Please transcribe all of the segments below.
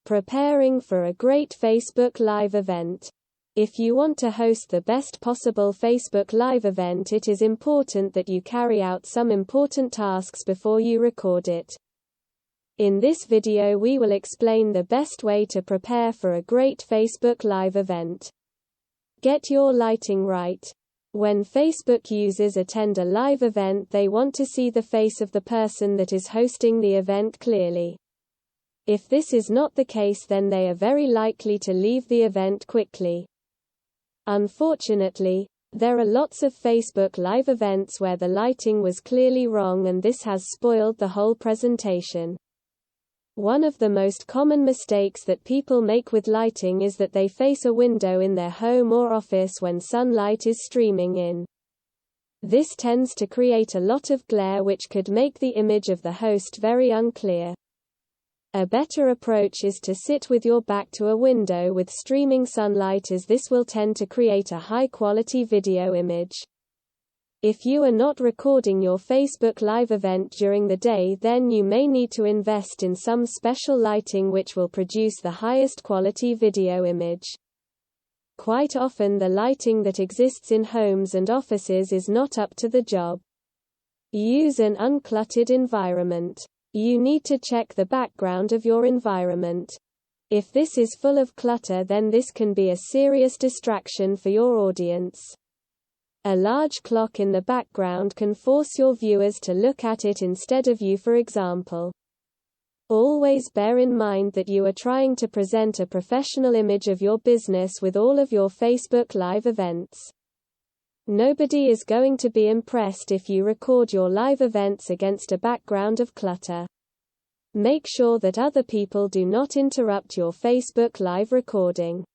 Preparing for a great Facebook Live event. If you want to host the best possible Facebook Live event, it is important that you carry out some important tasks before you record it. In this video we will explain the best way to prepare for a great Facebook Live event. Get your lighting right. When Facebook users attend a live event, they want to see the face of the person that is hosting the event clearly. If this is not the case, then they are very likely to leave the event quickly. Unfortunately, there are lots of Facebook Live events where the lighting was clearly wrong, and this has spoiled the whole presentation. One of the most common mistakes that people make with lighting is that they face a window in their home or office when sunlight is streaming in. This tends to create a lot of glare, which could make the image of the host very unclear. A better approach is to sit with your back to a window with streaming sunlight, as this will tend to create a high-quality video image. If you are not recording your Facebook Live event during the day, then you may need to invest in some special lighting which will produce the highest quality video image. Quite often the lighting that exists in homes and offices is not up to the job. Use an uncluttered environment. You need to check the background of your environment. If this is full of clutter, then this can be a serious distraction for your audience. A large clock in the background can force your viewers to look at it instead of you, for example. Always bear in mind that you are trying to present a professional image of your business with all of your Facebook Live events. Nobody is going to be impressed if you record your live events against a background of clutter. Make sure that other people do not interrupt your Facebook Live recording.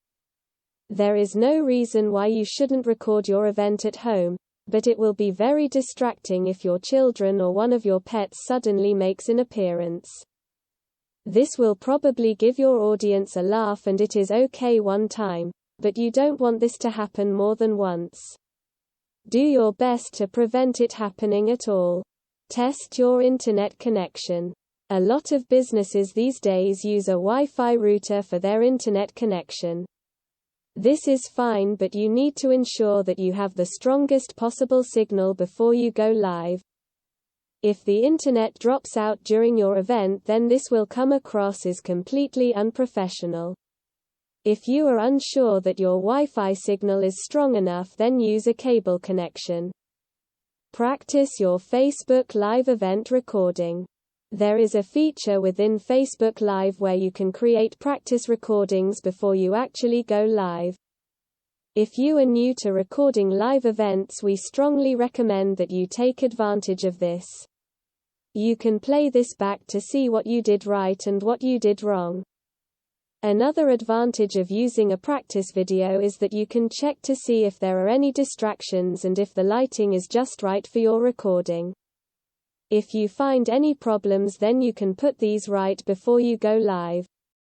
There is no reason why you shouldn't record your event at home, but it will be very distracting if your children or one of your pets suddenly makes an appearance. This will probably give your audience a laugh, and it is okay one time, but you don't want this to happen more than once. Do your best to prevent it happening at all. Test your internet connection. A lot of businesses these days use a Wi-Fi router for their internet connection. This is fine, but you need to ensure that you have the strongest possible signal before you go live. If the internet drops out during your event, then this will come across as completely unprofessional. If you are unsure that your Wi-Fi signal is strong enough, then use a cable connection. Practice your Facebook Live event recording. There is a feature within Facebook Live where you can create practice recordings before you actually go live. If you are new to recording live events, we strongly recommend that you take advantage of this. You can play this back to see what you did right and what you did wrong. Another advantage of using a practice video is that you can check to see if there are any distractions and if the lighting is just right for your recording. If you find any problems, then you can put these right before you go live.